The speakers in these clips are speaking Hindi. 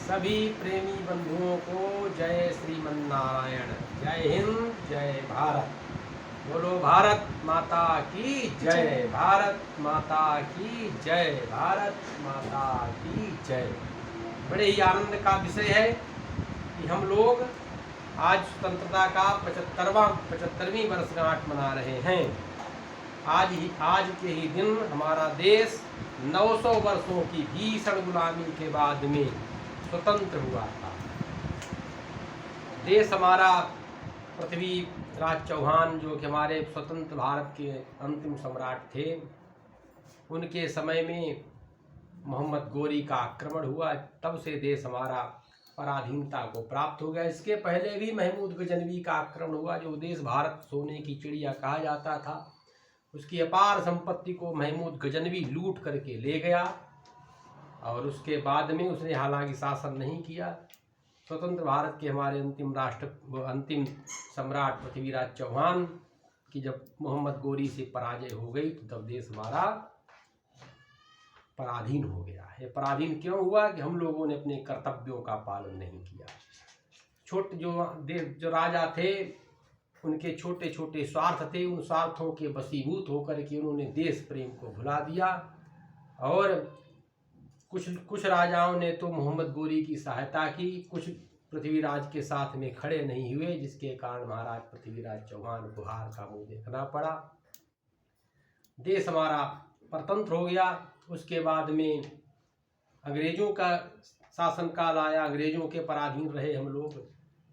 सभी प्रेमी बंधुओं को जय श्रीमन्नारायण। जय हिंद, जय भारत। बोलो भारत माता की जय। भारत माता की जय। भारत माता की जय। बड़े ही आनंद का विषय है कि हम लोग आज स्वतंत्रता का 75वीं वर्षगांठ मना रहे हैं। आज के ही दिन हमारा देश 900 वर्षों की भीषण गुलामी के बाद में स्वतंत्र हुआ था। देश हमारा पृथ्वीराज चौहान, जो कि हमारे स्वतंत्र भारत के अंतिम सम्राट थे, उनके समय में मोहम्मद गोरी का आक्रमण हुआ। तब से देश हमारा पराधीनता को प्राप्त हो गया। इसके पहले भी महमूद गजनवी का आक्रमण हुआ, जो देश भारत सोने की चिड़िया कहा जाता था। उसकी अपार संपत्ति को महमूद गजनवी लूट करके ले गया और उसके बाद में उसने हालांकि शासन नहीं किया। स्वतंत्र भारत के हमारे अंतिम सम्राट पृथ्वीराज चौहान की जब मोहम्मद गोरी से पराजय हो गई तो तब देश हमारा पराधीन हो गया है। पराधीन क्यों हुआ? कि हम लोगों ने अपने कर्तव्यों का पालन नहीं किया। जो राजा थे, उनके छोटे छोटे स्वार्थ थे। उन स्वार्थों के वशीभूत होकर के उन्होंने देश प्रेम को भुला दिया। और कुछ राजाओं ने तो मोहम्मद गोरी की सहायता की, कुछ पृथ्वीराज के साथ में खड़े नहीं हुए, जिसके कारण महाराज पृथ्वीराज चौहान को हार का मुंह देखना पड़ा। देश हमारा परतंत्र हो गया। उसके बाद में अंग्रेजों का शासनकाल आया। अंग्रेजों के पराधीन रहे हम लोग।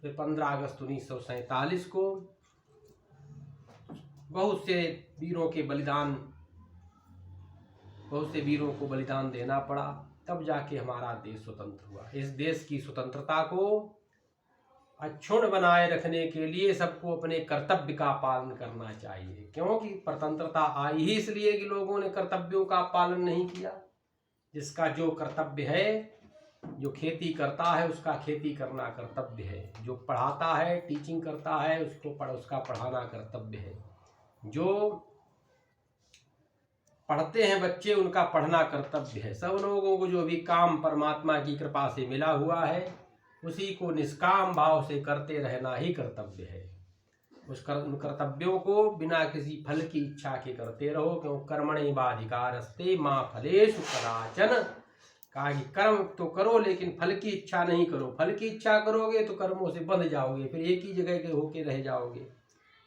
फिर 15 अगस्त 1947 को बहुत से वीरों को बलिदान देना पड़ा। तब जाके हमारा देश स्वतंत्र हुआ। इस देश की स्वतंत्रता को अक्षुण्ण बनाए रखने के लिए सबको अपने कर्तव्य का पालन करना चाहिए। क्योंकि स्वतंत्रता आई ही इसलिए कि लोगों ने कर्तव्यों का पालन नहीं किया। जिसका जो कर्तव्य है, जो खेती करता है उसका खेती करना कर्तव्य है। जो पढ़ाता है, टीचिंग करता है, उसका पढ़ाना कर्तव्य है। जो पढ़ते हैं बच्चे, उनका पढ़ना कर्तव्य है। सब लोगों को जो भी काम परमात्मा की कृपा से मिला हुआ है, उसी को निष्काम भाव से करते रहना ही कर्तव्य है। उन कर्तव्यों को बिना किसी फल की इच्छा के करते रहो। क्यों? कर्मण्येवाधिकारस्ते मा फलेषु कदाचन। कहा कि कर्म तो करो लेकिन फल की इच्छा नहीं करो। फल की इच्छा करोगे तो कर्मों से बंध जाओगे, फिर एक ही जगह के होके रह जाओगे।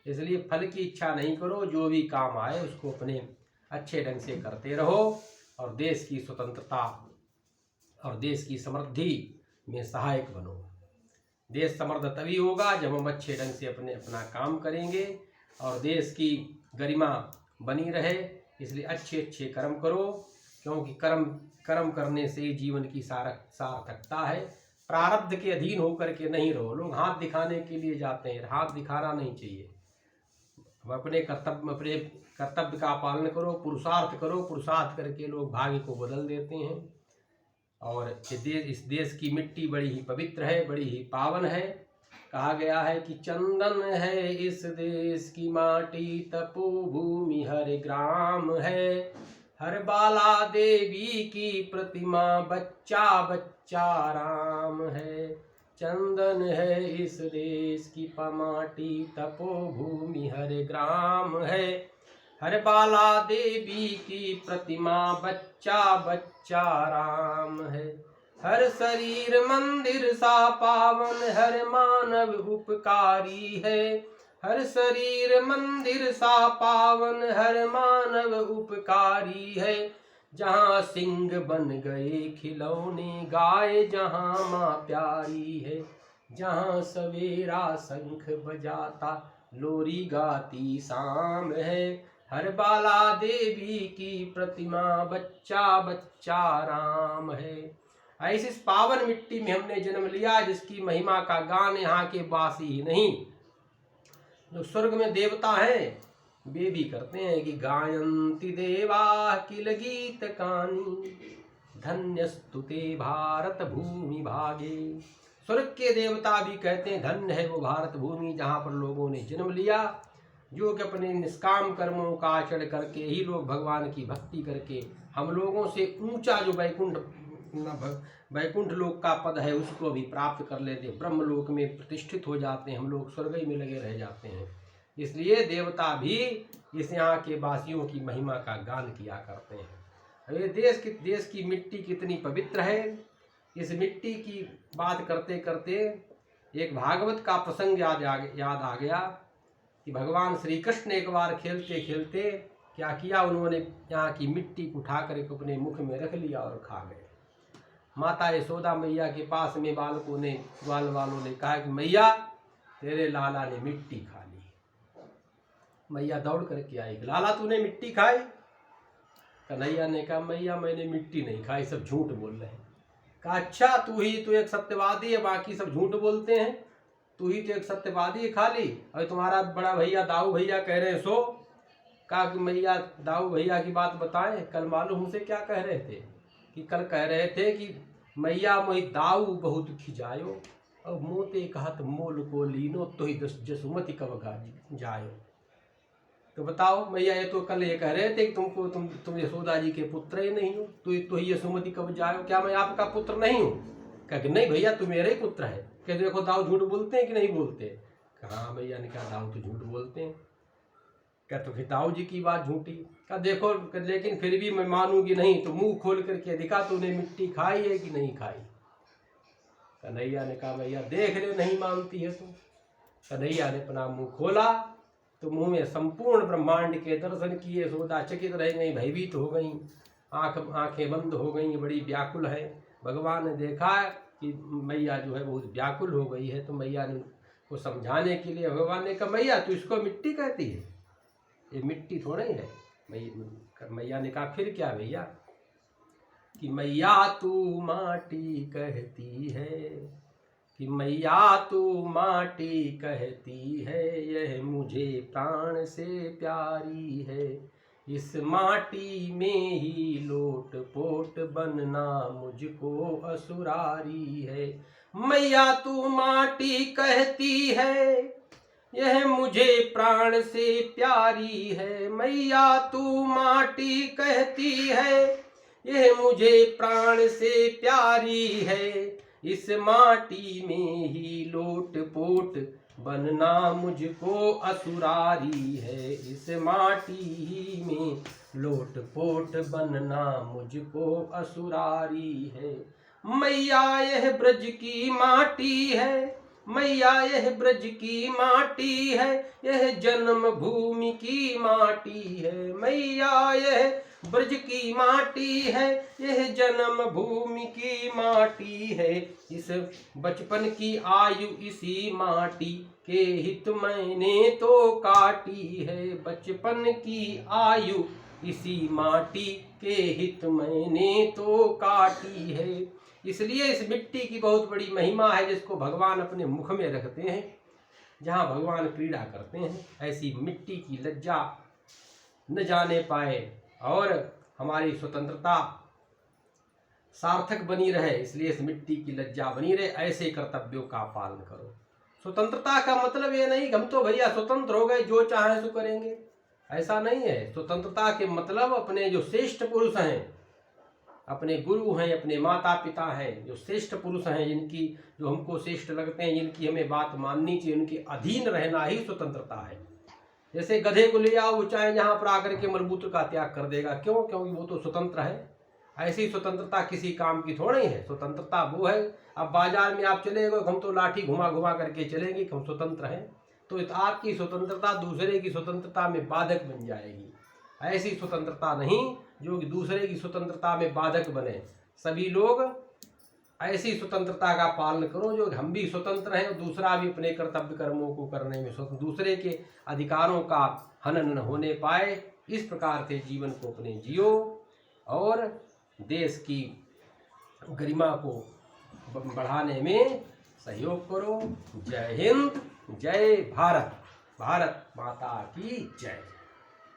इसलिए फल की इच्छा नहीं करो। जो भी काम आए उसको अपने अच्छे ढंग से करते रहो और देश की स्वतंत्रता और देश की समृद्धि में सहायक बनो। देश समृद्ध तभी होगा जब हम अच्छे ढंग से अपना काम करेंगे और देश की गरिमा बनी रहे। इसलिए अच्छे कर्म करो, क्योंकि कर्म करने से जीवन की सार्थकता है। प्रारब्ध के अधीन होकर के नहीं रहो। लोग हाथ दिखाने के लिए जाते हैं, हाथ दिखाना नहीं चाहिए। अपने कर्तव्य का पालन करो, पुरुषार्थ करो। पुरुषार्थ करके लोग भाग्य को बदल देते हैं। और इस देश की मिट्टी बड़ी ही पवित्र है, बड़ी ही पावन है। कहा गया है कि चंदन है इस देश की माटी, तपोभूमि हर ग्राम है। हर बाला देवी की प्रतिमा, बच्चा बच्चा राम है। चंदन है इस देश की माटी, तपोभूमि हर ग्राम है। हर बाला देवी की प्रतिमा, बच्चा बच्चा राम है। हर शरीर मंदिर सा पावन, हर मानव उपकारी है। हर शरीर मंदिर सा पावन, हर मानव उपकारी है। जहाँ सिंह बन गए खिलौने, गाय जहाँ माँ प्यारी है। जहाँ सवेरा शंख बजाता, लोरी गाती शाम है। हर बाला देवी की प्रतिमा, बच्चा बच्चा राम है। ऐसी इस पावन मिट्टी में हमने जन्म लिया, जिसकी महिमा का गान यहाँ के वासी ही नहीं, जो स्वर्ग में देवता हैं, वे भी करते हैं कि गायन्ति देवा किल गीत कानी, धन्यस्तुते भारत भूमि भागे। स्वर्ग के देवता भी कहते हैं धन्य है वो भारत भूमि जहाँ पर लोगों ने जन्म लिया, जो कि अपने निष्काम कर्मों का आचरण करके ही लोग भगवान की भक्ति करके हम लोगों से ऊंचा जो वैकुंठ वैकुंठ लोक का पद है उसको भी प्राप्त कर लेते, ब्रह्म लोक में प्रतिष्ठित हो जाते हैं, हम लोग स्वर्ग में लगे रह जाते हैं। इसलिए देवता भी इस यहाँ के वासियों की महिमा का गान किया करते हैं। अब ये देश की मिट्टी कितनी पवित्र है। इस मिट्टी की बात करते करते एक भागवत का प्रसंग याद आ गया कि भगवान श्री कृष्ण एक बार खेलते खेलते क्या किया, उन्होंने यहाँ की मिट्टी को उठाकर एक अपने मुख में रख लिया और खा गए। माता यशोदा मैया के पास में ग्वाल वालों ने कहा कि मैया तेरे लाला ने मिट्टी खा ली। मैया दौड़ करके आई, लाला तूने मिट्टी खाई? कन्हैया ने कहा मैया मैंने मिट्टी नहीं खाई, सब झूठ बोल रहे हैं। कहा अच्छा तू ही तो एक सत्यवादी है, बाकी सब झूठ बोलते हैं, तू ही तो एक सत्यवादी है खाली। और तुम्हारा बड़ा भैया दाऊ भैया कह रहे हैं सो। कहा कि मैया दाऊ भैया की बात बताएं, कल मालूम हमसे क्या कह रहे थे कि कल कह रहे थे कि मैया मोहि दाऊ बहुत खिजायो और मोते कहत मोल को लीनो तो ही जसुमति कब जायो। तो बताओ मैया, ये तो कल ये कह रहे थे कि तुम यशोदा जी के पुत्र ही नहीं हो, तो ही यशुमति कब जायो, क्या मैं आपका पुत्र नहीं हूँ? कहा कि नहीं भैया तू मेरे ही पुत्र है। कह देखो दाऊ झूठ बोलते हैं कि नहीं बोलते? कहा मैया ने कहा दाऊ तो झूठ बोलते हैं। क्या तो फिर दाऊ जी की बात झूठी? कहा देखो लेकिन फिर भी मैं मानूंगी नहीं, तो मुंह खोल करके दिखा तूने मिट्टी खाई है कि नहीं खाई। कन्हैया ने कहा भैया देख ले नहीं मानती है तू। कन्हैया ने अपना मुंह खोला तो मुंह में संपूर्ण ब्रह्मांड के दर्शन किए। यशोदा चकित रह गई, भयभीत हो गई, आंखें बंद हो गई, बड़ी व्याकुल है। भगवान ने देखा कि मैया जो है बहुत व्याकुल हो गई है, तो मैया ने को समझाने के लिए भगवान ने कहा मैया तू इसको मिट्टी कहती है, ये मिट्टी थोड़ी है। मैया ने कहा फिर क्या भैया? कि मैया तू माटी कहती है, कि मैया तू माटी कहती है, यह मुझे प्राण से प्यारी है, इस माटी में ही लोट पोट बनना मुझको असुरारी है। मैया तू माटी कहती है, यह मुझे प्राण से प्यारी है, मैया तू माटी कहती है, यह मुझे प्राण से प्यारी है, इस माटी में ही लोट पोट बनना मुझको असुरारी है, इस माटी ही में लोट पोट बनना मुझको असुरारी है। मैया यह ब्रज की माटी है, मैया यह ब्रज की माटी है, यह जन्म भूमि की माटी है, मैया यह ब्रज की माटी है, यह जन्म भूमि की माटी है, इस बचपन की आयु इसी माटी के हित मैंने तो काटी है, बचपन की आयु इसी माटी के हित मैंने तो काटी है। इसलिए इस मिट्टी की बहुत बड़ी महिमा है, जिसको भगवान अपने मुख में रखते हैं, जहाँ भगवान क्रीड़ा करते हैं। ऐसी मिट्टी की लज्जा न जाने पाए और हमारी स्वतंत्रता सार्थक बनी रहे, इसलिए इस मिट्टी की लज्जा बनी रहे। ऐसे कर्तव्यों का पालन करो। स्वतंत्रता का मतलब ये नहीं कि हम तो भैया स्वतंत्र हो गए, जो चाहे सो करेंगे, ऐसा नहीं है। स्वतंत्रता के मतलब अपने जो श्रेष्ठ पुरुष हैं, अपने गुरु हैं, अपने माता पिता हैं, जो श्रेष्ठ पुरुष हैं, जिनकी जो हमको श्रेष्ठ लगते हैं, जिनकी हमें बात माननी चाहिए, उनके अधीन रहना ही स्वतंत्रता है। जैसे गधे को ले आओ, वो चाहे जहाँ पर आकर के मलमूत्र का त्याग कर देगा, क्यों? क्योंकि वो तो स्वतंत्र है। ऐसी स्वतंत्रता किसी काम की थोड़ी है। स्वतंत्रता वो है, अब बाजार में आप चले गए, हम तो लाठी घुमा घुमा करके चलेंगे, हम स्वतंत्र हैं, तो आपकी स्वतंत्रता दूसरे की स्वतंत्रता में बाधक बन जाएगी। ऐसी स्वतंत्रता नहीं जो कि दूसरे की स्वतंत्रता में बाधक बने। सभी लोग ऐसी स्वतंत्रता का पालन करो जो हम भी स्वतंत्र हैं और दूसरा भी अपने कर्तव्य कर्मों को करने में स्वतंत्र, दूसरे के अधिकारों का हनन न होने पाए। इस प्रकार से जीवन को अपने जियो और देश की गरिमा को बढ़ाने में सहयोग करो। जय हिंद, जय भारत, भारत माता की जय।